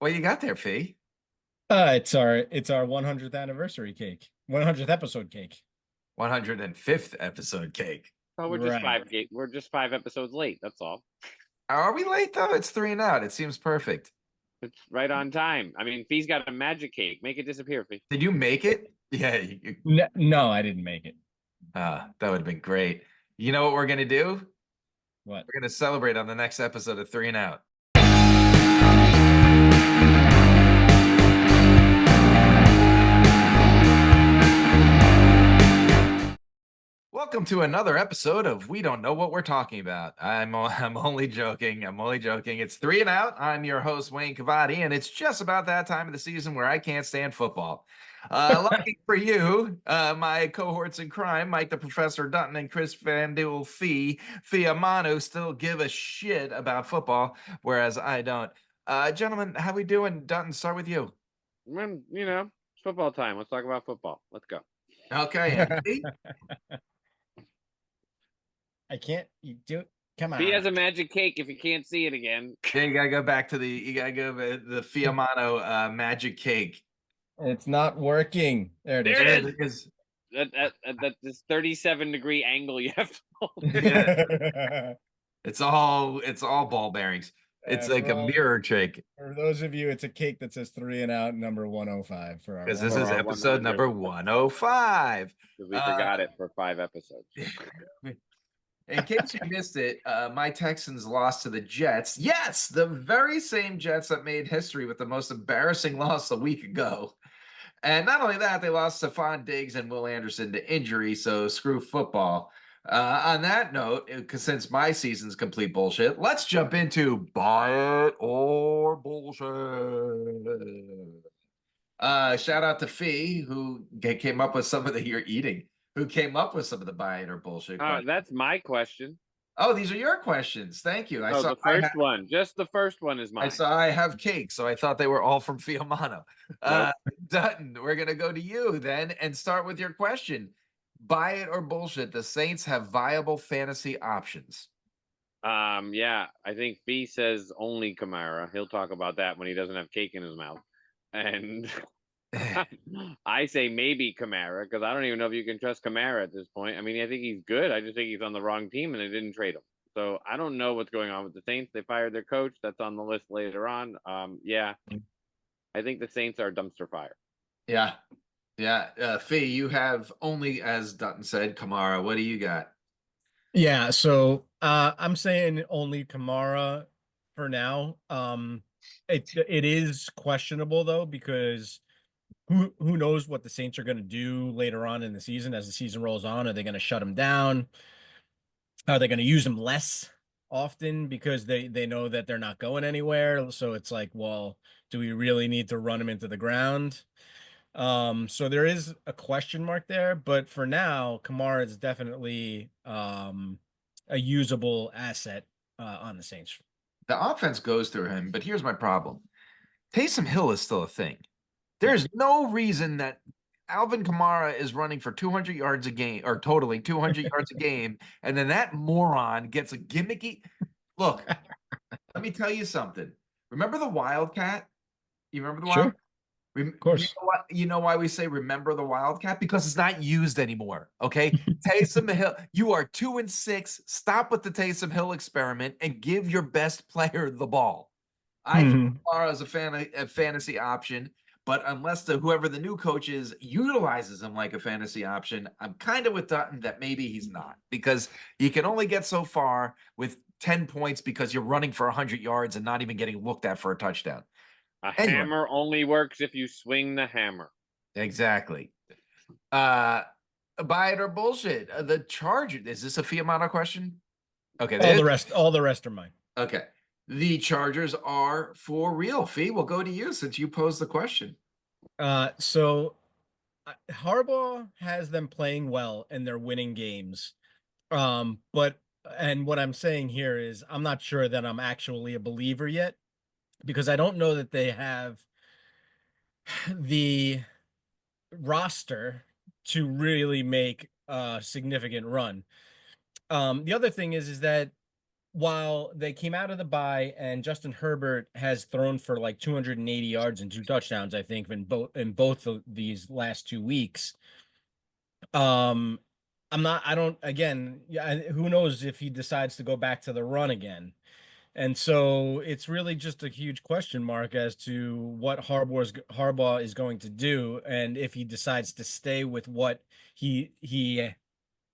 What you got there, Fee? It's our 100th anniversary cake. 100th episode cake. 105th episode cake. Oh, Right. we're just 5 episodes late. That's all. Are we late though? It's three and out. It seems perfect. It's right on time. I mean, Fee's got a magic cake. Make it disappear, Fee. Did you make it? Yeah, No, I didn't make it. that would have been great. You know what we're gonna do? What? We're gonna celebrate on the next episode of Three and Out. Welcome to another episode of We Don't Know What We're Talking About. I'm only joking. I'm only joking. It's Three and Out. I'm your host, Wayne Cavati, and it's just about that time of the season where I can't stand football. Lucky for you, my cohorts in crime, Mike the Professor Dutton and Chris Fanduel Fee, Fiamano still give a shit about football, whereas I don't. Gentlemen, how we doing? Dutton, start with you. It's football time. Let's talk about football. Let's go. Okay, and Fee? I can't. You do it. Come Fee has on. a magic cake if you can't see it again. Yeah, you gotta go back to the Fiamano magic cake. It's not working. There it is. There it is. Because That this 37-degree angle you have to hold. yeah, it's all ball bearings. It's like a mirror trick For those of you, it's a cake that says 3 and Out, number 105 for our because one. this is our episode 100. number 105. Because we forgot it for 5 episodes. In case you missed it, my Texans lost to the Jets. Yes, the very same Jets that made history with the most embarrassing loss a week ago. And not only that, they lost Stephon Diggs and Will Anderson to injury, so screw football. On that note, because since my season's complete bullshit, let's jump into buy it or bullshit. Shout out to Fee, who came up with some of the you're eating, who came up with some of the buy it or bullshit questions. That's my question. Oh, these are your questions. Thank you. The first one. Just the first one is mine. I saw I have cake, so I thought they were all from Fiamano. Nope. Dutton, we're gonna go to you then and start with your question. Buy it or bullshit, the Saints have viable fantasy options. Yeah, I think Fee says only Kamara. He'll talk about that when he doesn't have cake in his mouth. And I say maybe Kamara because I don't even know if you can trust Kamara at this point. I mean, I think he's good. I just think he's on the wrong team and they didn't trade him. So I don't know what's going on with the Saints. They fired their coach. That's on the list later on. Yeah, I think the Saints are a dumpster fire. Yeah. Fee, you have only, as Dutton said, Kamara. What do you got? Yeah, so I'm saying only Kamara for now. It is questionable though because who knows what the Saints are going to do later on in the season as the season rolls on? Are they going to shut him down? Are they going to use him less often because they know that they're not going anywhere? So it's like, well, do we really need to run him into the ground? So there is a question mark there, but for now, Kamara is definitely a usable asset on the Saints. The offense goes through him, but here's my problem. Taysom Hill is still a thing. There's no reason that Alvin Kamara is running for 200 yards a game or totaling 200 yards a game, and then that moron gets a gimmicky. Look, let me tell you something. Remember the Wildcat? You remember the Sure. Wildcat? Of course. You know why we say remember the Wildcat? Because it's not used anymore. Okay. Taysom Hill, you are 2-6. Stop with the Taysom Hill experiment and give your best player the ball. I think Kamara is a fantasy option, but unless whoever the new coach is utilizes him like a fantasy option, I'm kind of with Dutton that maybe he's not because you can only get so far with 10 points because you're running for 100 yards and not even getting looked at for a touchdown. Anyway. Hammer only works if you swing the hammer. Exactly. Buy it or bullshit. The Chargers. Is this a Fiamano question? Okay. All the rest are mine. Okay. The Chargers are for real. Fee, we'll go to you since you posed the question. So Harbaugh has them playing well and they're winning games. And what I'm saying here is I'm not sure that I'm actually a believer yet because I don't know that they have the roster to really make a significant run. The other thing is that while they came out of the bye and Justin Herbert has thrown for like 280 yards and 2 touchdowns, I think, in both of these last 2 weeks. I don't, again, yeah, who knows if he decides to go back to the run again. And so it's really just a huge question mark as to what Harbaugh is going to do, and if he decides to stay with what he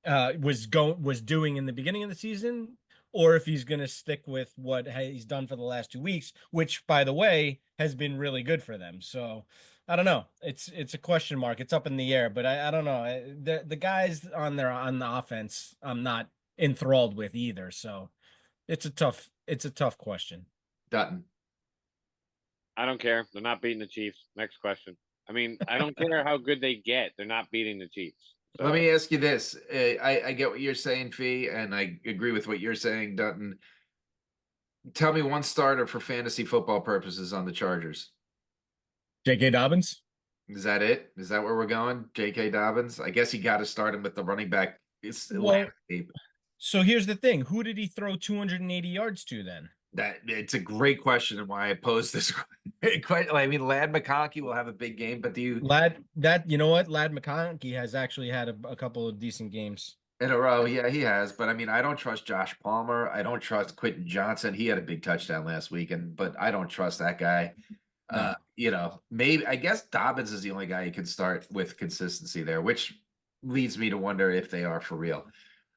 was doing in the beginning of the season, or if he's going to stick with what he's done for the last 2 weeks, which, by the way, has been really good for them. So I don't know. It's a question mark. It's up in the air, but I don't know. The guys on the offense, I'm not enthralled with either. So it's a tough question. Dutton. I don't care. They're not beating the Chiefs. Next question. I mean, I don't care how good they get. They're not beating the Chiefs. So. Let me ask you this. I get what you're saying, Fee, and I agree with what you're saying, Dutton. Tell me one starter for fantasy football purposes on the Chargers. J.K. Dobbins? Is that it? Is that where we're going? J.K. Dobbins? I guess you got to start him with the running back. Landscape. So here's the thing. Who did he throw 280 yards to then? It's a great question and why I posed this question. I mean, Ladd McConkey will have a big game, but you know what? Ladd McConkey has actually had a couple of decent games in a row. Yeah, he has. But I mean, I don't trust Josh Palmer. I don't trust Quentin Johnson. He had a big touchdown last weekend, but I don't trust that guy. No. Maybe I guess Dobbins is the only guy you can start with consistency there, which leads me to wonder if they are for real.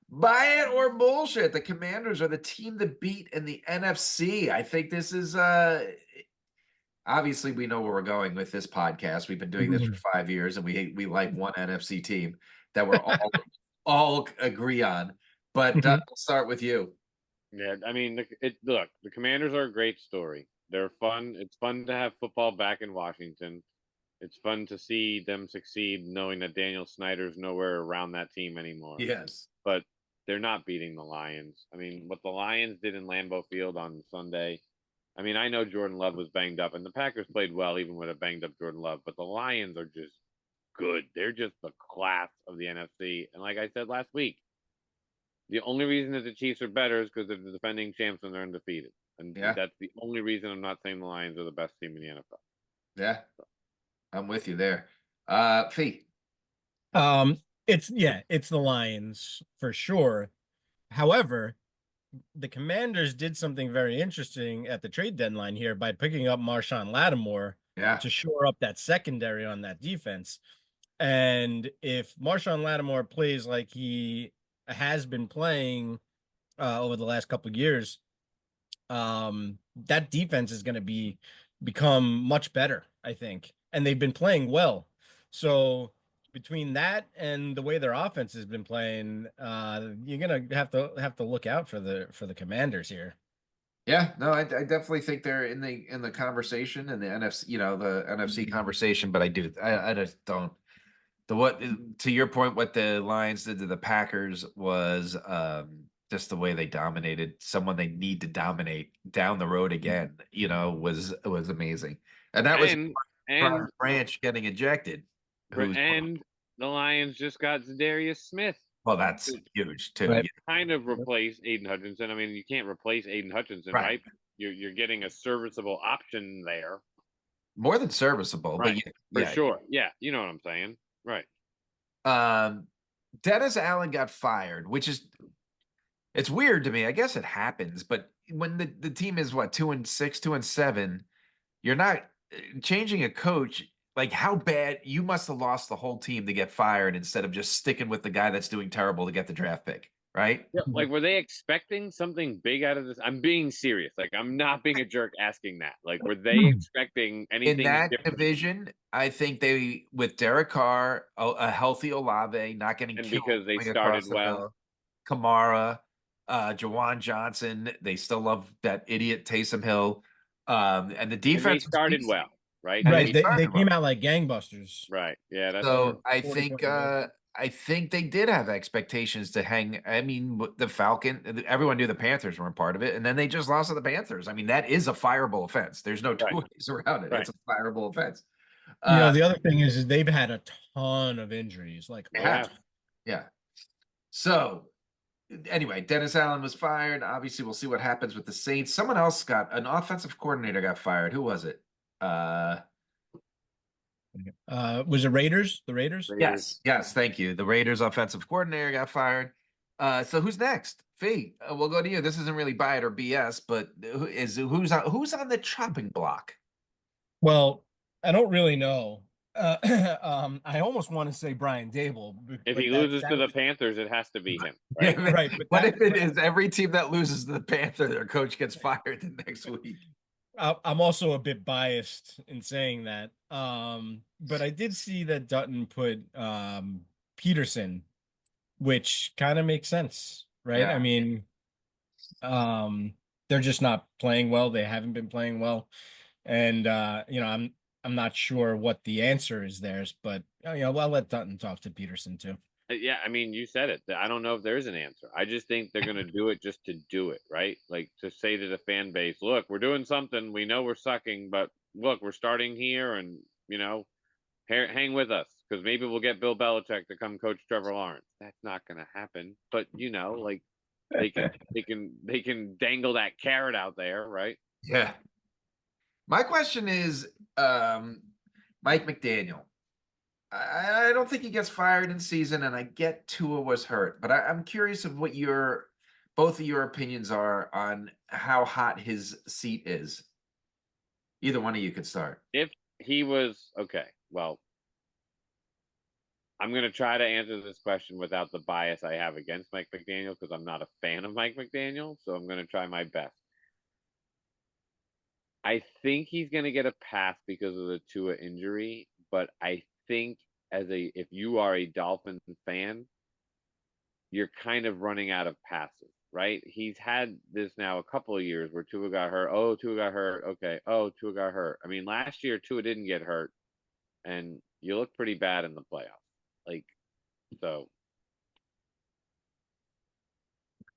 Buy it or bullshit. The Commanders are the team to beat in the NFC. I think this is obviously we know where we're going with this podcast. We've been doing this for 5 years, and we like one NFC team that we're all agree on. But we'll start with you. Yeah, I mean, look, the Commanders are a great story. They're fun. It's fun to have football back in Washington. It's fun to see them succeed, knowing that Daniel Snyder's nowhere around that team anymore. Yes, but they're not beating the Lions. I mean, what the Lions did in Lambeau Field on Sunday. I mean, I know Jordan Love was banged up, and the Packers played well even with a banged up Jordan Love, but the Lions are just good. They're just the class of the NFC. And like I said last week, the only reason that the Chiefs are better is because they're the defending champs and they're undefeated. And that's the only reason I'm not saying the Lions are the best team in the NFL. Yeah, I'm with you there. Fee. It's the Lions for sure. However, the Commanders did something very interesting at the trade deadline here by picking up Marshawn Lattimore to shore up that secondary on that defense. And if Marshawn Lattimore plays like he has been playing over the last couple of years, that defense is going to become much better, I think. And they've been playing well. So between that and the way their offense has been playing, you're gonna have to look out for the Commanders here. Yeah, no, I definitely think they're in the conversation in the NFC, the NFC conversation. But I just don't. To your point, what the Lions did to the Packers was just the way they dominated someone they need to dominate down the road again. Was amazing, and that was Branch getting ejected. And the Lions just got Zadarius Smith. Well, that's huge too. Right. Kind of replace Aiden Hutchinson. I mean, you can't replace Aiden Hutchinson, right? You're getting a serviceable option there. More than serviceable, right. But for sure. Yeah, you know what I'm saying, right? Dennis Allen got fired, which is it's weird to me. I guess it happens, but when the team is 2-6, 2-7, you're not changing a coach. Like, how bad you must have lost the whole team to get fired instead of just sticking with the guy that's doing terrible to get the draft pick, right? Yeah, like, were they expecting something big out of this? I'm being serious. Like, I'm not being a jerk asking that. Like, were they expecting anything in that different? division? I think they, with Derek Carr, a healthy Olave, not getting killed because they started well. Kamara, Jawan Johnson, they still love that idiot Taysom Hill, and the defense. And they started well. Right. They came out like gangbusters. Right. Yeah. That's so I think they did have expectations to hang. I mean, the Falcon, everyone knew the Panthers weren't part of it. And then they just lost to the Panthers. I mean, that is a fireable offense. There's no two ways around it. Right. It's a fireable offense. The other thing is they've had a ton of injuries. Like, yeah. So Anyway, Dennis Allen was fired. Obviously, we'll see what happens with the Saints. Someone else got an offensive coordinator got fired. Who was it? Was it Raiders? The Raiders? Yes, thank you. The Raiders offensive coordinator got fired. So who's next? Fee, we'll go to you. This isn't really buy it or BS, but who's on the chopping block? Well, I don't really know. I almost want to say Brian Dable, If but he loses to the Panthers, it has to be him, Yeah, right? but right, but what that- if it is every team that loses to the Panther, their coach gets fired the next week? I'm also a bit biased in saying that. But I did see that Dutton put Peterson, which kind of makes sense, right? Yeah. I mean, they're just not playing well. They haven't been playing well. And I'm not sure what the answer is theirs, but I'll let Dutton talk to Peterson too. Yeah, I mean, you said it. I don't know if there's an answer. I just think they're going to do it just to do it, right? Like to say to the fan base, look, we're doing something. We know we're sucking, but look, we're starting here and, hang with us because maybe we'll get Bill Belichick to come coach Trevor Lawrence. That's not going to happen. But, like they can dangle that carrot out there, right? Yeah. My question is, Mike McDaniel. I don't think he gets fired in season, and I get Tua was hurt, but I'm curious of what both of your opinions are on how hot his seat is. Either one of you could start. If he was okay, well, I'm going to try to answer this question without the bias I have against Mike McDaniel because I'm not a fan of Mike McDaniel, so I'm going to try my best. I think he's going to get a pass because of the Tua injury, but I think if you are a Dolphins fan, you're kind of running out of passes, right? He's had this now a couple of years where Tua got hurt. Oh, Tua got hurt. Okay. Oh, Tua got hurt. I mean, last year Tua didn't get hurt, and you look pretty bad in the playoffs. So.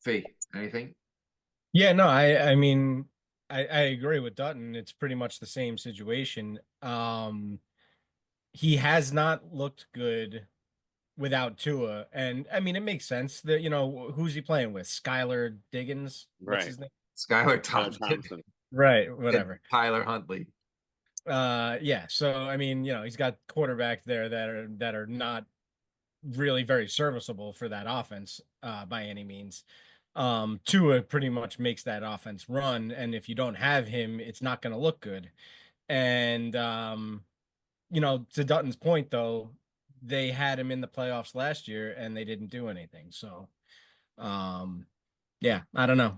Fee, anything? Yeah, no, I mean, I agree with Dutton. It's pretty much the same situation. He has not looked good without Tua, and I mean, it makes sense that who's he playing with? Skylar Diggins, what's Right. his name? Skylar Thompson. Right, whatever. Tyler Huntley. Yeah. So I mean, he's got quarterbacks there that are not really very serviceable for that offense by any means. Tua pretty much makes that offense run, and if you don't have him, it's not going to look good. And to Dutton's point, though, they had him in the playoffs last year, and they didn't do anything. So, yeah, I don't know.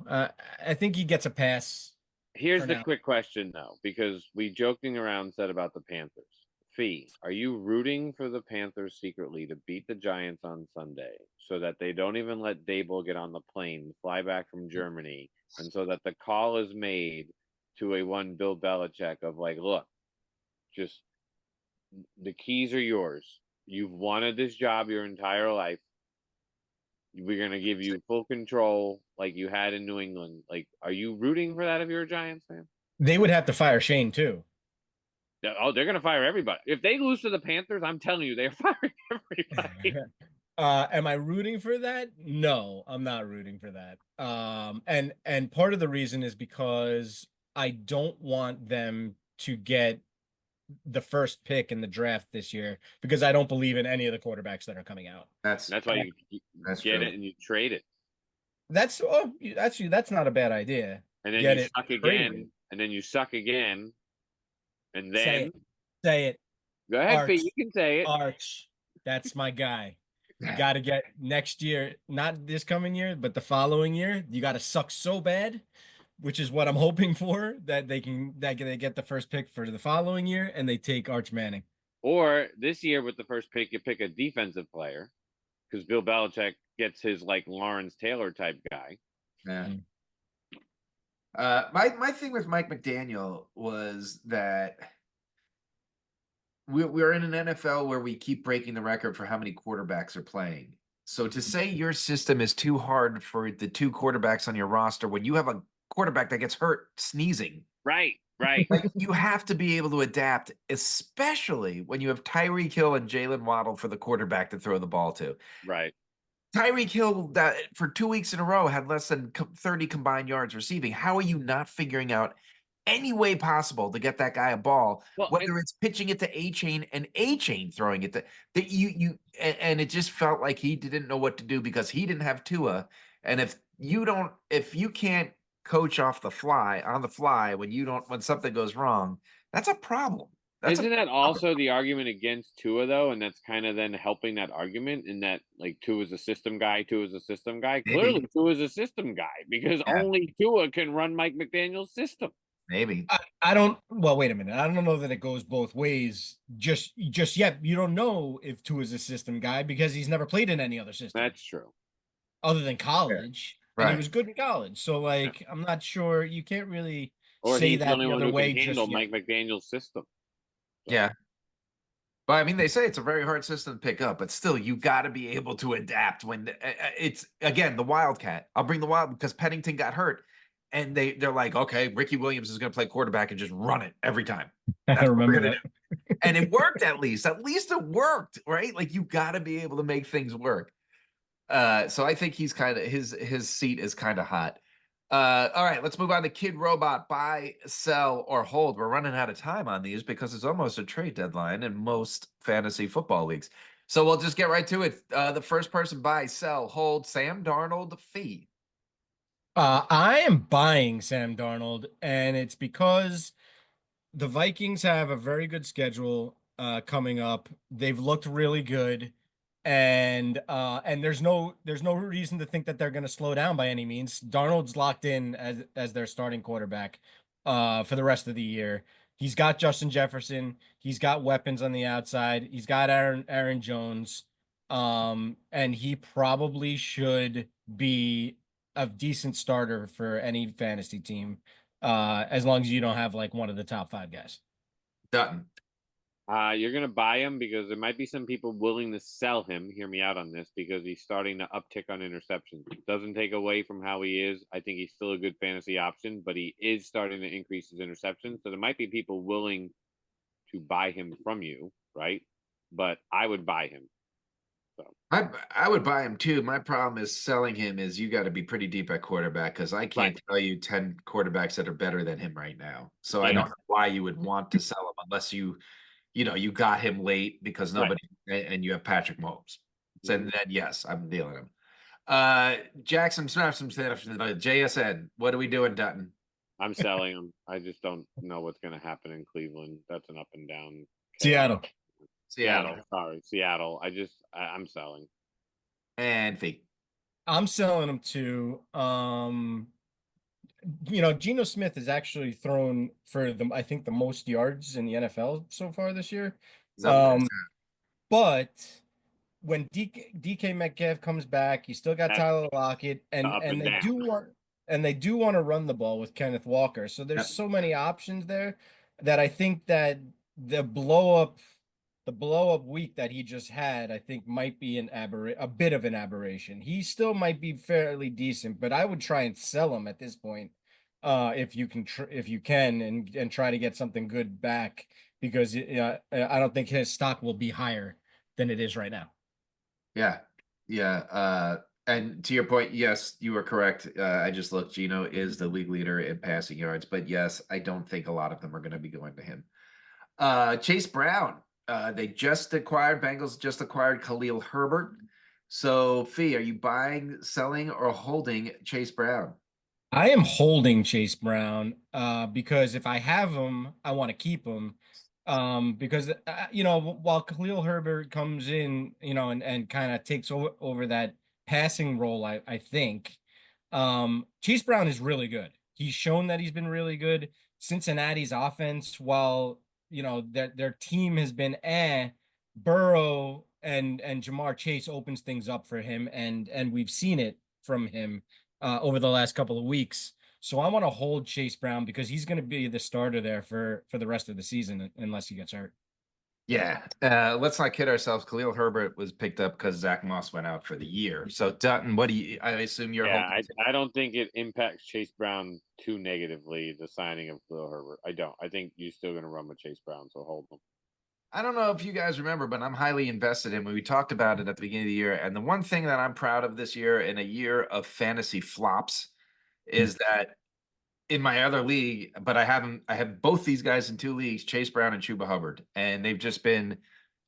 I think he gets a pass. Here's the quick question, though, because we joking around said about the Panthers. Fee, are you rooting for the Panthers secretly to beat the Giants on Sunday so that they don't even let Dable get on the plane, fly back from Germany, and so that the call is made to a one Bill Belichick of like, look, just the keys are yours. You've wanted this job your entire life. We're going to give you full control like you had in New England. Like, are you rooting for that if you're a Giants fan? They would have to fire Shane, too. Oh, they're going to fire everybody. If they lose to the Panthers, I'm telling you, they're firing everybody. Am I rooting for that? No, I'm not rooting for that. And part of the reason is because I don't want them to get the first pick in the draft this year because I don't believe in any of the quarterbacks that are coming out. That's why you get it and you trade it. That's not a bad idea. And then you suck again, and then you suck again, and then say it. Go ahead, Pete. You can say it. Arch, that's my guy. You got to get next year, not this coming year, but the following year. You got to suck so bad, which is what I'm hoping for, that they get the first pick for the following year and they take Arch Manning. Or this year with the first pick, you pick a defensive player because Bill Belichick gets his like Lawrence Taylor type guy. Yeah. My thing with Mike McDaniel was that we're in an NFL where we keep breaking the record for how many quarterbacks are playing. So to say your system is too hard for the two quarterbacks on your roster when you have a quarterback that gets hurt sneezing. Right. Like you have to be able to adapt, especially when you have Tyreek Hill and Jalen Waddle for the quarterback to throw the ball to. Right. Tyreek Hill that for 2 weeks in a row had less than 30 combined yards receiving. How are you not figuring out any way possible to get that guy a ball, Well, whether it's pitching it to A-Chain and A-Chain throwing it to that and it just felt like he didn't know what to do because he didn't have Tua. And if you can't coach on the fly when something goes wrong, that's a problem. That's a isn't that also the argument against Tua though? And that's kind of then helping that argument in that like Tua's a system guy, Tua's a system guy. maybe, Clearly Tua's a system guy because yeah, only Tua can run Mike McDaniel's system. maybe. I don't. Well, wait a minute. I don't know that it goes both ways. Just yet, you don't know if Tua's a system guy because he's never played in any other system That's true. other than Yeah, college, and he right. was good in college. So, Yeah. like, I'm not sure. You can't really Or say he's the that only the one other who can way handle just yet. Mike McDaniel's system. So, Yeah. But I mean, they say it's a very hard system to pick up, but still, you got to be able to adapt when it's again the Wildcat. I'll bring the Wild because Pennington got hurt, and they're like, okay, Ricky Williams is going to play quarterback and just run it every time. I That's what we're remember going to that. do, and it worked at least. At least it worked, right? Like you got to be able to make things work. So I think he's kind of his seat is kind of hot. All right, let's move on to Kid Robot. Buy, sell, or hold. We're running out of time on these because it's almost a trade deadline in most fantasy football leagues. So we'll just get right to it. The first person buy, sell, hold. Sam Darnold fee. I am buying Sam Darnold, and it's because the Vikings have a very good schedule coming up. They've looked really good, and there's no reason to think that they're going to slow down by any means. Darnold's locked in as their starting quarterback for the rest of the year. He's got Justin Jefferson. He's got weapons on the outside. He's got Aaron Jones. And he probably should be a decent starter for any fantasy team, as long as you don't have like one of the top 5 guys. Dutton. You're gonna buy him because there might be some people willing to sell him. Hear me out on this because he's starting to uptick on interceptions. It doesn't take away from how he is. I think he's still a good fantasy option, but he is starting to increase his interceptions. So there might be people willing to buy him from you, right? But I would buy him. So I would buy him too. My problem is selling him is you got to be pretty deep at quarterback because I can't right, tell you 10 quarterbacks that are better than him right now. So I yeah, don't know why you would want to sell him unless you got him late because right. nobody and you have Patrick Mahomes. So Mhm. then yes, I'm dealing him. Jackson Snapson JSN. What are we doing, Dutton? I'm selling him. I just don't know what's gonna happen in Cleveland. That's an up and down chaos. Seattle. Seattle Sorry, Seattle. I'm selling. and Fee. I'm selling him to Geno Smith has actually thrown for I think the most yards in the NFL so far this year. He's up there. Um, but when DK Metcalf comes back, you still got That's Tyler Lockett, the and up and and they do down. want to run the ball with Kenneth Walker. So there's Yep. so many options there that I think that the blow up week that he just had, I think might be a bit of an aberration. He still might be fairly decent, but I would try and sell him at this point, if you can, and try to get something good back because I don't think his stock will be higher than it is right now. Yeah. Yeah. And to your point, yes, you are correct. I just looked. Gino is the league leader in passing yards, but yes, I don't think a lot of them are going to be going to him. Chase Brown. Bengals just acquired Khalil Herbert. So, Fee, are you buying, selling, or holding Chase Brown? I am holding Chase Brown because if I have him, I want to keep him. Because while Khalil Herbert comes in, and kind of takes over that passing role, I think Chase Brown is really good. He's shown that he's been really good. Cincinnati's offense, while their team has been Burrow and Jamar Chase opens things up for him, and we've seen it from him over the last couple of weeks. So I want to hold Chase Brown because he's going to be the starter there for the rest of the season unless he gets hurt. Yeah. Let's not kid ourselves. Khalil Herbert was picked up because Zach Moss went out for the year. So, Dutton, I assume you're Yeah, holding. I don't think it impacts Chase Brown too negatively, the signing of Khalil Herbert. I don't. I think you're still going to run with Chase Brown, so hold him. I don't know if you guys remember, but I'm highly invested in. We talked about it at the beginning of the year, and the one thing that I'm proud of this year, in a year of fantasy flops, is that in my other league, but I have both these guys in two leagues, Chase Brown and Chuba Hubbard, and they've just been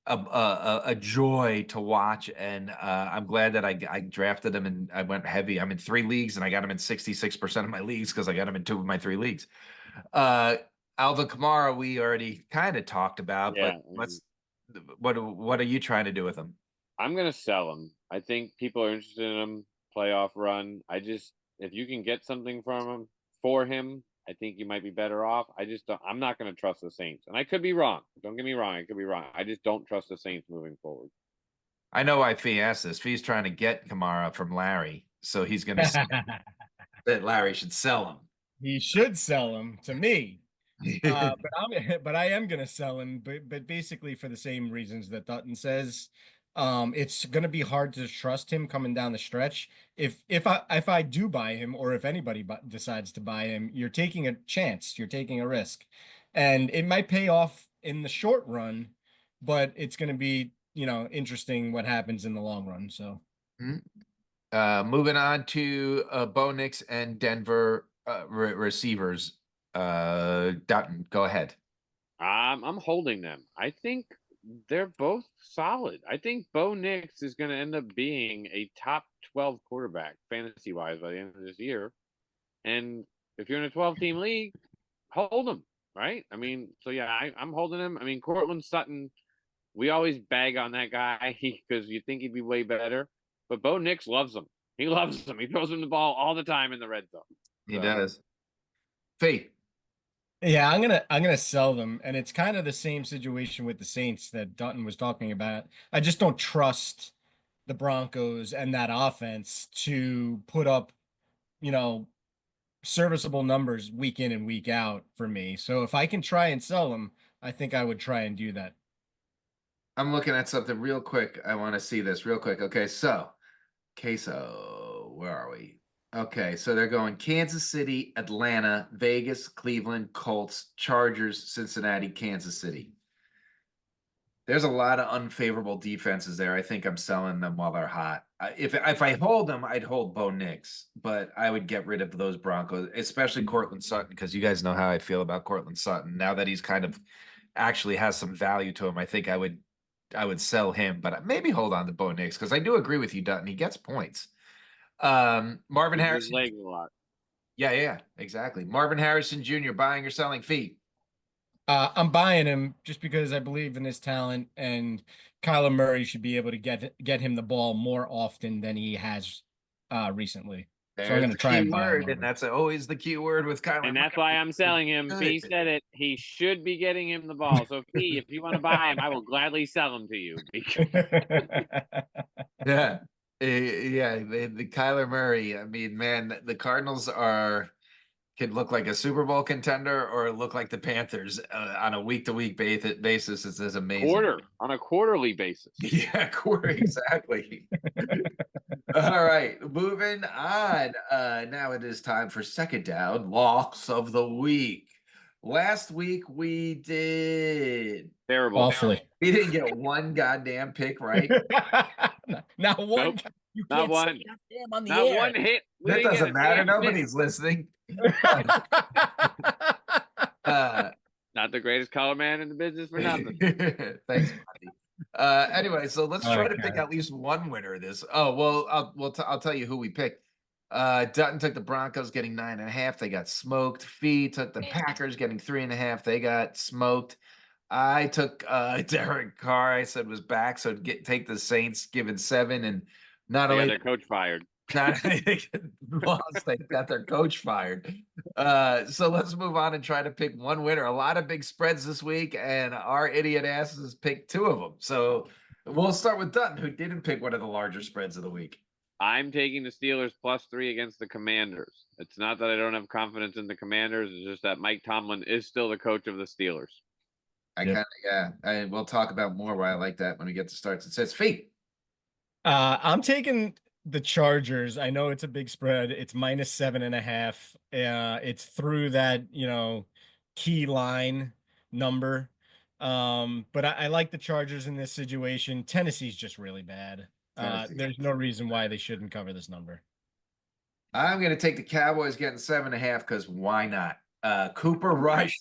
a joy to watch. And I'm glad that I drafted them and I went heavy. I'm in three leagues and I got them in 66% of my leagues because I got them in two of my three leagues. Uh, Alvin Kamara, we already kind of talked about, but Yeah, what are you trying to do with him? I'm gonna sell him. I think people are interested in him. Playoff run. If you can get something from him for him, I think you might be better off. I'm not gonna trust the Saints, and I could be wrong. Don't get me wrong. I could be wrong. I just don't trust the Saints moving forward. I know why Fee asked this. Fee's trying to get Kamara from Larry, so he's going to say that Larry should sell him. He should sell him to me. But I am gonna sell him, but basically for the same reasons that Dutton says. It's gonna be hard to trust him coming down the stretch. If I do buy him, or if anybody decides to buy him, you're taking a chance, you're taking a risk, and it might pay off in the short run, but it's gonna be, interesting what happens in the long run. So Moving on to Bo Nix and Denver receivers. Dutton, go ahead. I'm holding them. I think they're both solid. I think Bo Nix is going to end up being a top 12 quarterback fantasy wise by the end of this year. And if you're in a 12-team league, hold him, right? I mean, so yeah, I'm holding him. I mean, Cortland Sutton, we always bag on that guy because you think he'd be way better, but Bo Nix loves him. He loves him. He throws him the ball all the time in the red zone. He does. Fee. yeah, I'm gonna sell them, and it's kind of the same situation with the Saints that Dutton was talking about. I just don't trust the Broncos and that offense to put up, you know, serviceable numbers week in and week out for me. So if I can try and sell them, I think I would try and do that. I'm looking at something real quick. I want to see this real quick. Okay, so queso, where are we? Okay, so they're going Kansas City, Atlanta, Vegas, Cleveland, Colts, Chargers, Cincinnati, Kansas City. There's a lot of unfavorable defenses there. I think I'm selling them while they're hot. If I hold them, I'd hold Bo Nix, but I would get rid of those Broncos, especially Cortland Sutton, because you guys know how I feel about Cortland Sutton. Now that he's kind of actually has some value to him, I think I would sell him, but maybe hold on to Bo Nix because I do agree with you, Dutton. He gets points. Marvin His Harrison. legs a lot. Yeah, exactly. Marvin Harrison Jr. buying or selling Fee. I'm buying him just because I believe in his talent, and Kyler Murray should be able to get him the ball more often than he has recently. There's So I'm going to try and buy him. and that's always the key word with Kyler. And that's why I'm selling him. Fee said it. He should be getting him the ball. So Fee, if you want to buy him, I will gladly sell him to you. Yeah. The Kyler Murray. I mean, man, the Cardinals can look like a Super Bowl contender or look like the Panthers on a week-to-week basis. It's amazing. On a quarterly basis. Yeah, quarter exactly. All right, moving on. Now it is time for second down locks of the week. Last week we did terrible. Awfully. We didn't get one goddamn pick right. Not one. Nope. You not can't one. On the not air. one hit. That doesn't matter. Nobody's listening. Not the greatest color man in the business for nothing. Thanks, buddy. Anyway, so let's try to pick at least one winner of this. Oh, well, I'll tell you who we picked. Dutton took the Broncos getting 9.5. They got smoked. Fee took the Packers getting 3.5. They got smoked. I took Derek Carr. I said was back, so take the Saints giving 7, and not They only got their coach fired. not only lost, they got their coach fired. So let's move on and try to pick one winner. A lot of big spreads this week, and our idiot asses picked 2 of them. So we'll start with Dutton, who didn't pick one of the larger spreads of the week. I'm taking the Steelers +3 against the Commanders. It's not that I don't have confidence in the Commanders. It's just that Mike Tomlin is still the coach of the Steelers. And we'll talk about more why I like that when we get to starts. It says Fee. I'm taking the Chargers. I know it's a big spread. It's -7.5. It's through that, key line number. But I like the Chargers in this situation. Tennessee's just really bad. Tennessee. There's no reason why they shouldn't cover this number. I'm going to take the Cowboys getting 7.5 because why not? Cooper Rush.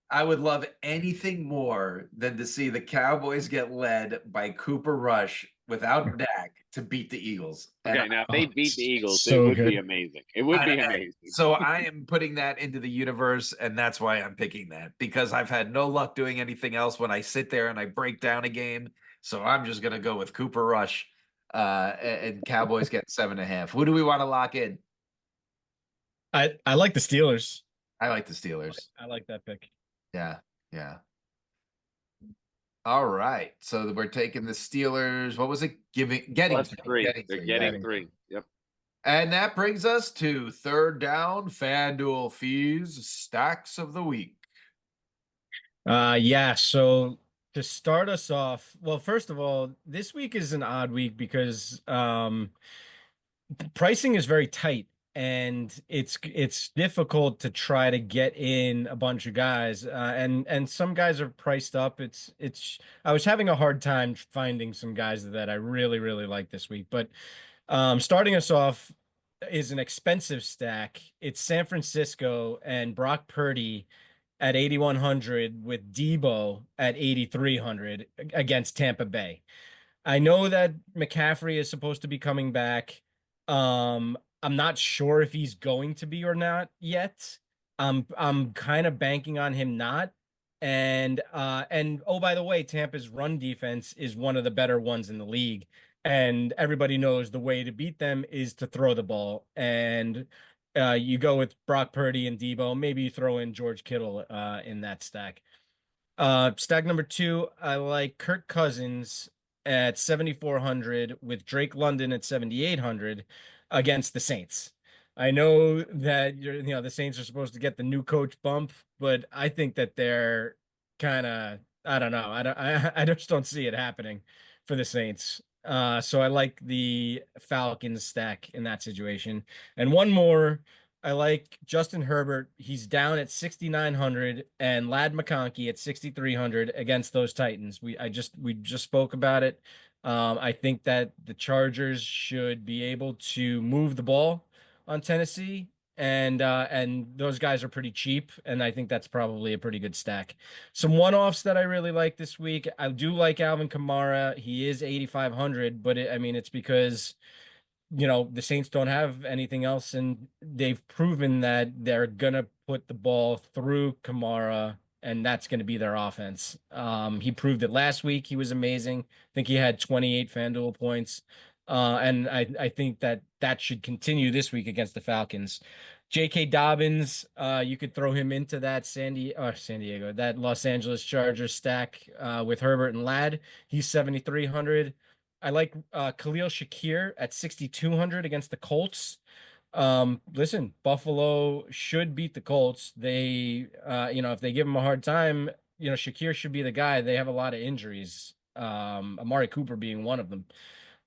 I would love anything more than to see the Cowboys get led by Cooper Rush without Dak to beat the Eagles. Okay, now if they beat the Eagles, so it would good. be amazing. It would be amazing. So I am putting that into the universe, and that's why I'm picking that, because I've had no luck doing anything else when I sit there and I break down a game. So I'm just going to go with Cooper Rush and Cowboys get 7.5. Who do we want to lock in? I like the Steelers. I like the Steelers. I like that pick. Yeah, yeah. All right. So we're taking the Steelers. What was it? Getting +3. Getting They're three. getting 3. Yep. And that brings us to third down Fanduel Fees stacks of the week. Yeah, so to start us off, well, first of all, this week is an odd week because pricing is very tight and it's difficult to try to get in a bunch of guys, and some guys are priced up. It's I was having a hard time finding some guys that I really like this week, but starting us off is an expensive stack. It's San Francisco and Brock Purdy at 8,100 with Debo at 8,300 against Tampa Bay. I know that McCaffrey is supposed to be coming back. I'm not sure if he's going to be or not yet. I'm kind of banking on him not. And oh, by the way, Tampa's run defense is one of the better ones in the league. And everybody knows the way to beat them is to throw the ball. And you go with Brock Purdy and Debo. Maybe you throw in George Kittle in that stack. Stack number 2, I like Kirk Cousins at 7,400 with Drake London at 7,800 against the Saints. I know that the Saints are supposed to get the new coach bump, but I think that they're kind of, I don't know. I just don't see it happening for the Saints. So I like the Falcons stack in that situation. And one more, I like Justin Herbert. He's down at 6,900 and Lad McConkey at 6,300 against those Titans. We just spoke about it. I think that the Chargers should be able to move the ball on Tennessee, and those guys are pretty cheap, and I think that's probably a pretty good stack. Some one-offs that I really like this week. I do like Alvin Kamara. He is 8,500, but I mean, it's because the Saints don't have anything else, and they've proven that they're gonna put the ball through Kamara, and that's gonna be their offense. He proved it last week. He was amazing. I think he had 28 FanDuel points. And I think that should continue this week against the Falcons. J.K. Dobbins, you could throw him into that San Diego, that Los Angeles Chargers stack with Herbert and Ladd. He's 7,300. I like Khalil Shakir at 6,200 against the Colts. Listen, Buffalo should beat the Colts. They, if they give him a hard time, Shakir should be the guy. They have a lot of injuries. Amari Cooper being one of them.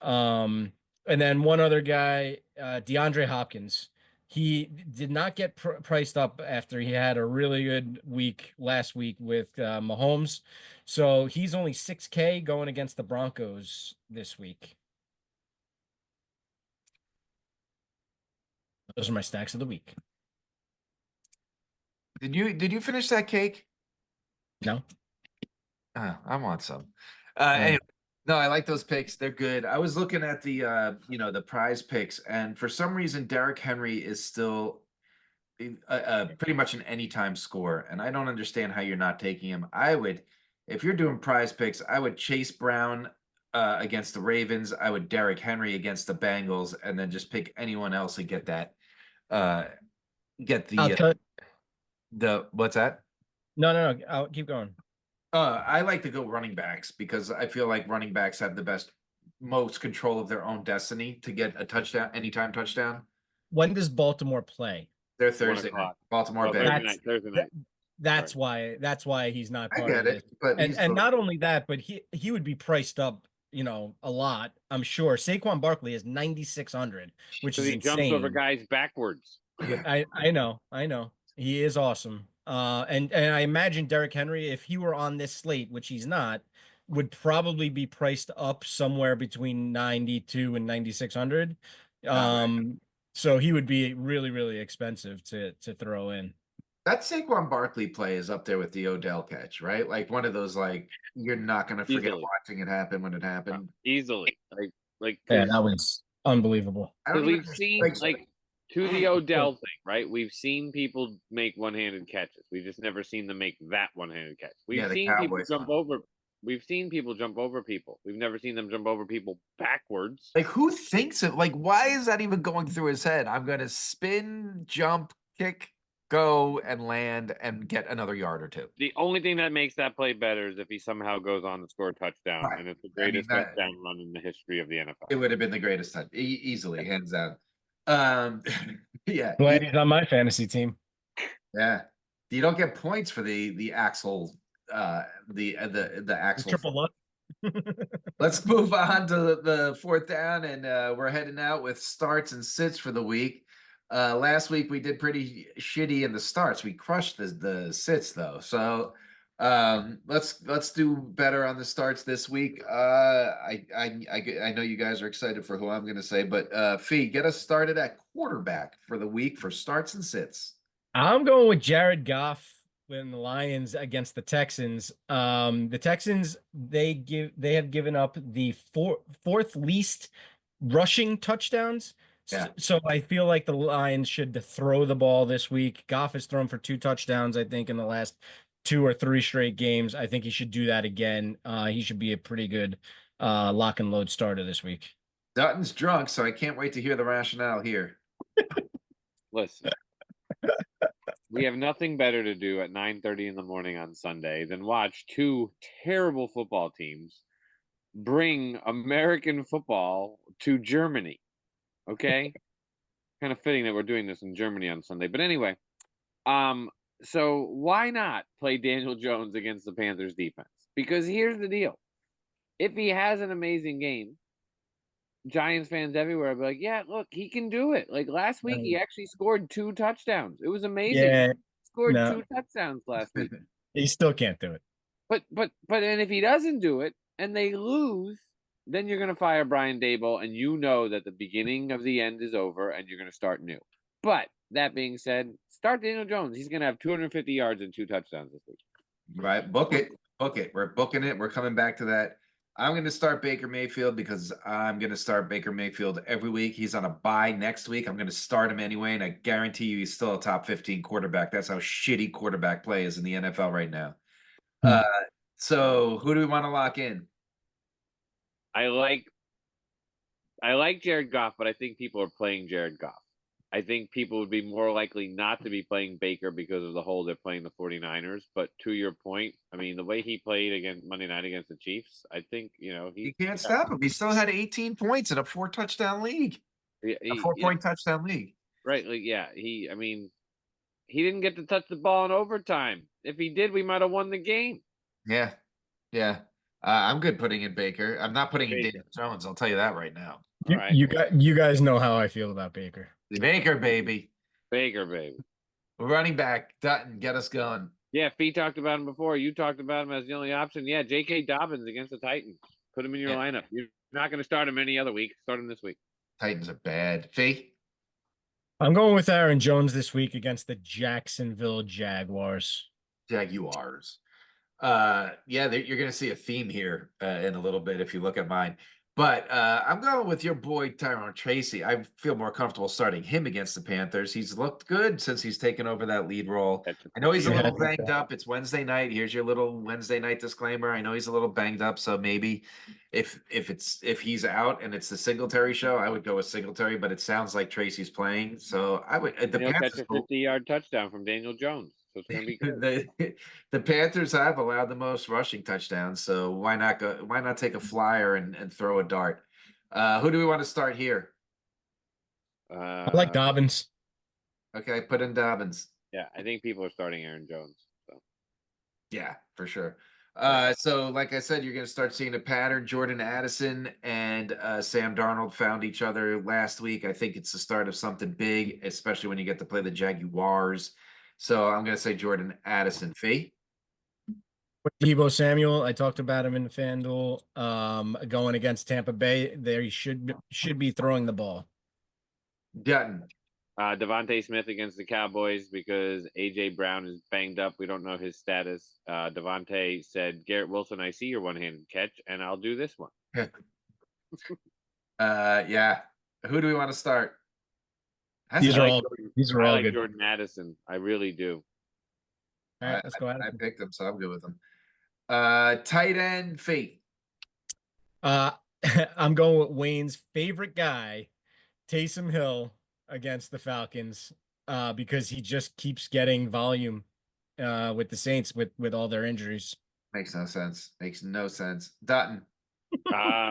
And then one other guy, DeAndre Hopkins. He did not get priced up after he had a really good week last week with Mahomes. So he's only 6K going against the Broncos this week. Those are my stacks of the week. Did you finish that cake? No. I want some. Anyway, no, I like those picks. They're good. I was looking at the the prize picks, and for some reason Derrick Henry is still pretty much an anytime score, and I don't understand how you're not taking him. I would, if you're doing prize picks, I would Chase Brown against the Ravens. I would Derrick Henry against the Bengals, and then just pick anyone else and get that. Get the what's that? No. I'll keep going. I like to go running backs because I feel like running backs have the most control of their own destiny to get a touchdown, anytime touchdown. When does Baltimore play? They're Thursday night. Baltimore Bengals. Thursday night. That's why he's not part I of get this. it, but And not only that, but he would be priced up, a lot, I'm sure. Saquon Barkley is 9,600, which is he insane. jumps over guys backwards. I know. He is awesome. And I imagine Derrick Henry, if he were on this slate, which he's not, would probably be priced up somewhere between 92 and 9,600. So he would be really, really expensive to throw in. That Saquon Barkley play is up there with the Odell catch, right? Like one of those, like, you're not going to forget Easily. watching it happen when it happened. Easily. Like, Yeah, that was unbelievable. I don't we've even seen, like, to the Odell thing, right? We've seen people make one-handed catches. We've just never seen them make that one-handed catch. We've Yeah, the seen people Cowboys jump one. over. We've seen people jump over people. We've never seen them jump over people backwards. Like, who thinks it? Like, why is that even going through his head? I'm going to spin, jump, kick, go, and land and get another yard or two. The only thing that makes that play better is if he somehow goes on to score a touchdown, Right. and it's the I mean, greatest touchdown run in the history of the NFL. It would have been the greatest time, easily, hands down. Yeah, Glad he's on my fantasy team. yeah. You don't get points for the axle, the axle. Triple luck. Let's move on to the fourth down, and we're heading out with starts and sits for the week. Last week we did pretty shitty in the starts. We crushed the sits though. So let's do better on the starts this week. I know you guys are excited for who I'm going to say, but Fee, get us started at quarterback for the week for starts and sits. I'm going with Jared Goff when the Lions against the Texans. The Texans, they have given up the fourth least rushing touchdowns. Yeah. So I feel like the Lions should throw the ball this week. Goff has thrown for 2 touchdowns, I think, in the last 2 or 3 straight games. I think he should do that again. He should be a pretty good lock and load starter this week. Dutton's drunk, so I can't wait to hear the rationale here. Listen, we have nothing better to do at 9:30 in the morning on Sunday than watch 2 terrible football teams bring American football to Germany. Okay? Kind of fitting that we're doing this in Germany on Sunday. But anyway, so why not play Daniel Jones against the Panthers defense? Because here's the deal. If he has an amazing game, Giants fans everywhere will be like, yeah, look, he can do it. Like last week, he actually scored 2 touchdowns. It was amazing. Yeah, He scored no. 2 touchdowns last week. He still can't do it. But and if he doesn't do it and they lose, then you're going to fire Brian Daboll, and you know that the beginning of the end is over, and you're going to start new. But that being said, start Daniel Jones. He's going to have 250 yards and 2 touchdowns this week. Right, book it. We're booking it. We're coming back to that. I'm going to start Baker Mayfield because I'm going to start Baker Mayfield every week. He's on a bye next week. I'm going to start him anyway, and I guarantee you he's still a top 15 quarterback. That's how shitty quarterback play is in the NFL right now. So who do we want to lock in? I like Jared Goff, but I think people are playing Jared Goff. I think people would be more likely not to be playing Baker because of the whole they're playing the 49ers. But to your point, I mean, the way he played against Monday night against the Chiefs, I think, You can't stop him. He still had 18 points in a 4-touchdown league. A 4-point touchdown league. Right. Like, yeah, he didn't get to touch the ball in overtime. If he did, we might have won the game. Yeah. Yeah. I'm good putting in Baker. I'm not putting in Baker. Daniel Jones. I'll tell you that right now. You guys know how I feel about Baker. Baker, baby. Baker, baby. Running back, Dutton, get us going. Yeah, Fee talked about him before. You talked about him as the only option. Yeah, J.K. Dobbins against the Titans. Put him in your lineup. You're not going to start him any other week. Start him this week. Titans are bad. Fee? I'm going with Aaron Jones this week against the Jacksonville Jaguars. Jaguars. Yeah, you're going to see a theme here in a little bit if you look at mine. But I'm going with your boy Tyrone Tracy. I feel more comfortable starting him against the Panthers. He's looked good since he's taken over that lead role. I know he's a little banged up. It's Wednesday night. Here's your little Wednesday night disclaimer. I know he's a little banged up, so maybe if he's out and it's the Singletary show, I would go with Singletary. But it sounds like Tracy's playing, so I would. The He'll Panthers catch a 50-yard touchdown from Daniel Jones. So it's going to be good. The Panthers have allowed the most rushing touchdowns, so why not take a flyer and throw a dart? Who do we want to start here? I like Dobbins. Okay, put in Dobbins. Yeah, I think people are starting Aaron Jones. So. Yeah, for sure. So like I said, you're going to start seeing a pattern. Jordan Addison and Sam Darnold found each other last week. I think it's the start of something big, especially when you get to play the Jaguars. So I'm going to say Jordan Addison. Fee? Deebo Samuel, I talked about him in the Fanduel. Going against Tampa Bay, there he should be throwing the ball. Dutton. Devontae Smith against the Cowboys because AJ Brown is banged up. We don't know his status. Devontae said, Garrett Wilson, I see your one-handed catch, and I'll do this one. Yeah. Who do we want to start? These are all I like good. Jordan Addison. I really do. All right, let's go at it. I picked him, so I'm good with him. Tight end, Fee. I'm going with Wayne's favorite guy, Taysom Hill, against the Falcons, because he just keeps getting volume with the Saints with all their injuries. Makes no sense. Makes no sense. Dutton.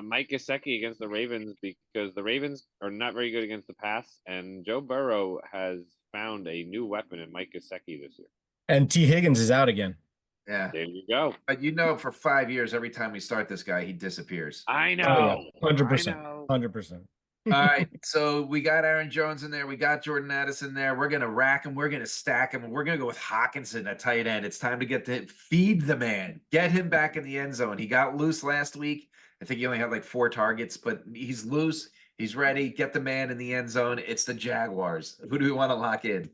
Mike Gesicki against the Ravens because the Ravens are not very good against the pass, and Joe Burrow has found a new weapon in Mike Gesicki this year. And T. Higgins is out again. Yeah. There you go. But you know, for 5 years, every time we start this guy, he disappears. I know. 100%. 100%. All right. So we got Aaron Jones in there. We got Jordan Addison there. We're going to rack him. We're going to stack him. We're going to go with Hawkinson at tight end. It's time to get to feed the man. Get him back in the end zone. He got loose last week. I think he only had like 4 targets, but he's loose. He's ready. Get the man in the end zone. It's the Jaguars. Who do we want to lock in?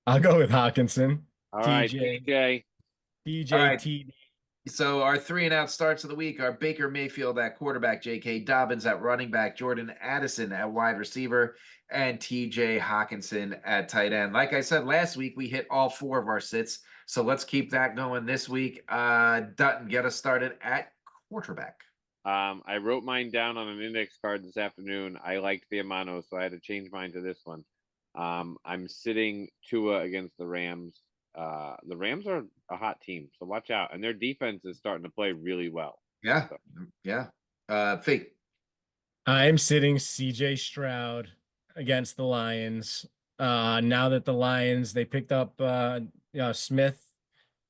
I'll go with Hawkinson. All right, TJ. TJ, All right. TD. So our 3 and out starts of the week are Baker Mayfield at quarterback, J.K. Dobbins at running back, Jordan Addison at wide receiver, and T.J. Hawkinson at tight end. Like I said last week, we hit all 4 of our sits. So let's keep that going this week. Dutton, get us started at quarterback. I wrote mine down on an index card this afternoon. I liked Fiamano, so I had to change mine to this one. I'm sitting Tua against the Rams. The Rams are a hot team, so watch out. And their defense is starting to play really well. Yeah. So. Yeah. Fake. I'm sitting CJ Stroud against the Lions. Now that the Lions, they picked up Smith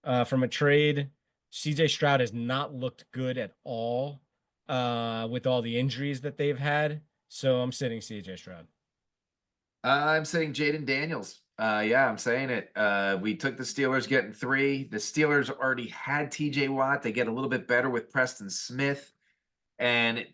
from a trade. CJ Stroud has not looked good at all with all the injuries that they've had. So I'm sitting CJ Stroud. I'm saying Jaden Daniels. Yeah, I'm saying it. We took the Steelers getting 3. The Steelers already had TJ Watt. They get a little bit better with Preston Smith. And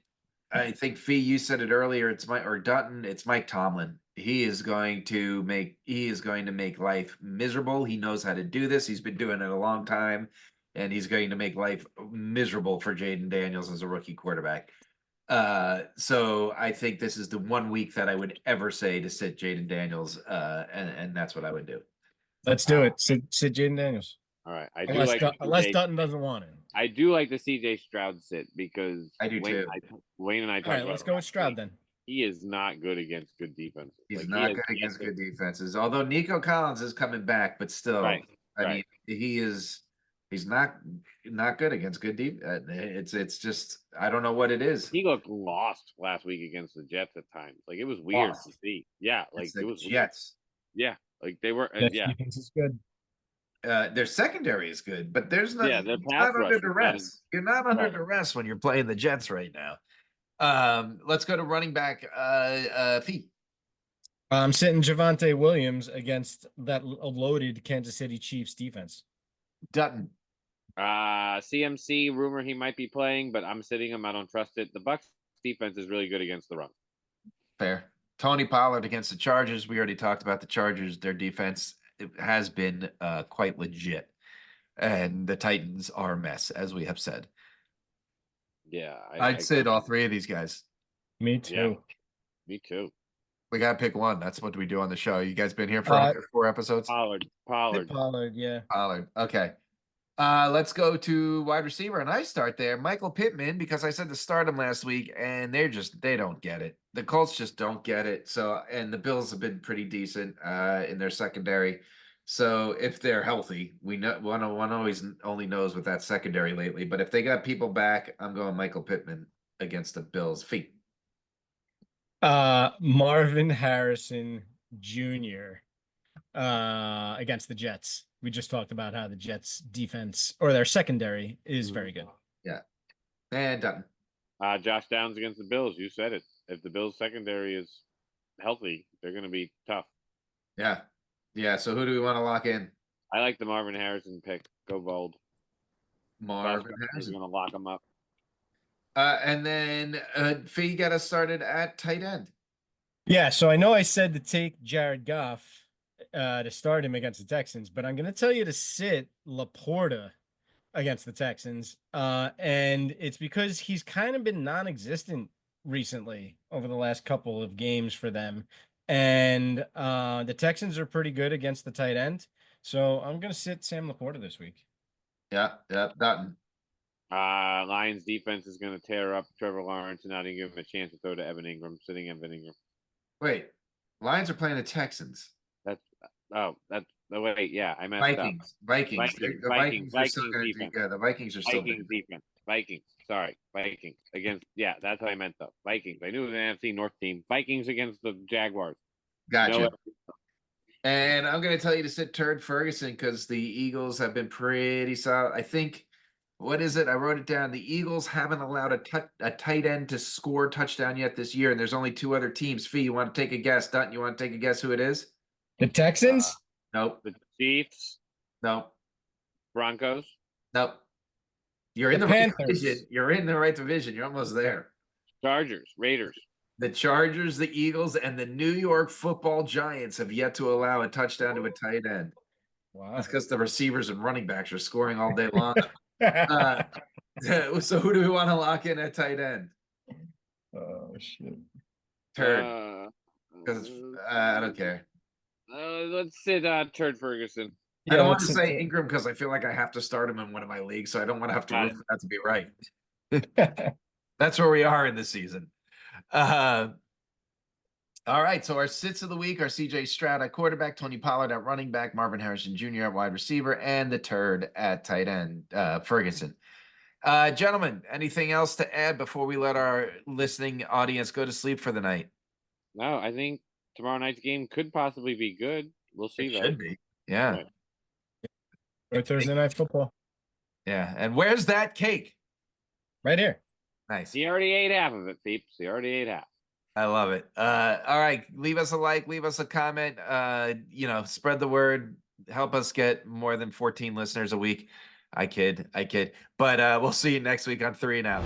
I think, Fee, you said it earlier, or Dutton, it's Mike Tomlin. He is going to make life miserable. He knows how to do this. He's been doing it a long time, and he's going to make life miserable for Jaden Daniels as a rookie quarterback. So I think this is the 1 week that I would ever say to sit Jaden Daniels, and that's what I would do. Let's do it. Sit Jaden Daniels. All right. Unless Dutton doesn't want it. I do like the CJ Stroud sit because I do too. Wayne and I talked about let's go with Stroud then. He is not good against good defenses. He's not good against good defenses. Although Nico Collins is coming back, but still, I mean, he's not good against good defense. It's just, I don't know what it is. He looked lost last week against the Jets at times. Like, it was weird to see. Yeah, like it was Jets. Yeah, like they were. Yeah, defense is good. Their secondary is good, but there's not. Yeah, their not pass under rush duress. You're not under duress when you're playing the Jets right now. Let's go to running back. Fee. I'm sitting Javonte Williams against that loaded Kansas City Chiefs defense. Dutton. CMC rumor he might be playing, but I'm sitting him. I don't trust it. The Bucs defense is really good against the run. Fair. Tony Pollard against the Chargers. We already talked about the Chargers. Their defense has been quite legit, and the Titans are a mess, as we have said. Yeah, I'd sit all 3 of these guys. Me too. Yeah, me too. We gotta pick one. That's what we do on the show. You guys been here for 4 episodes? Pollard, yeah. Pollard. Okay. Let's go to wide receiver, and I start there. Michael Pittman, because I said to start him last week, and they don't get it. The Colts just don't get it. So, and the Bills have been pretty decent in their secondary. So if they're healthy, we know one always only knows with that secondary lately. But if they got people back, I'm going Michael Pittman against the Bills. Feet. Marvin Harrison Jr. Against the Jets. We just talked about how the Jets defense or their secondary is very good. Yeah. And Dutton. Josh Downs against the Bills. You said it. If the Bills secondary is healthy, they're going to be tough. Yeah. Yeah. So who do we want to lock in? I like the Marvin Harrison pick. Go bold. Marvin Is Harrison. going to lock him up. And then Fee got us started at tight end. Yeah, so I know I said to take Jared Goff to start him against the Texans, but I'm going to tell you to sit Laporta against the Texans. And it's because he's kind of been non-existent recently over the last couple of games for them. And the Texans are pretty good against the tight end. So I'm going to sit Sam Laporta this week. Yeah. Dutton. Lions defense is going to tear up Trevor Lawrence and not even give him a chance to throw to Evan Ingram, sitting Evan Ingram. Wait, Lions are playing the Texans. Wait, yeah, I messed Vikings. up. Vikings. The Vikings are still going to defense. do. Yeah, the Vikings are still. Vikings defense. Vikings. Sorry, Vikings against. Yeah, that's what I meant though. Vikings. I knew it was an NFC North team. Vikings against the Jaguars. Gotcha. No, and I'm going to tell you to sit Turd Ferguson because the Eagles have been pretty solid. I think. What is it? I wrote it down. The Eagles haven't allowed a tight end to score touchdown yet this year, and there's only 2 other teams. Fee, you want to take a guess? Dutton, you want to take a guess who it is? The Texans? Nope. the Chiefs, Nope. Broncos. Nope. You're in The the right Panthers. division. You're in the right division. You're almost there. Chargers, Raiders. The Chargers, the Eagles, and the New York Football Giants have yet to allow a touchdown to a tight end. Wow. That's because the receivers and running backs are scoring all day long. So who do we want to lock in at tight end? Oh, shit. Turd. Because I don't care. Let's sit Turd Ferguson. I don't want let's to sit say Turd. Ingram because I feel like I have to start him in one of my leagues, so I don't want to have to Got root it. for that to be right. That's where we are in the season. All right, so our sits of the week are CJ Stroud at quarterback, Tony Pollard at running back, Marvin Harrison Jr. at wide receiver, and the Turd at tight end, Ferguson. Gentlemen, anything else to add before we let our listening audience go to sleep for the night? No, I think tomorrow night's game could possibly be good. We'll see, It though. should be. Yeah. Right. Or Thursday night football. Yeah. And where's that cake? Right here. Nice. He already ate half of it, peeps. He already ate half. I love it. All right. Leave us a like, leave us a comment. Spread the word. Help us get more than 14 listeners a week. I kid. But we'll see you next week on 3 and Out.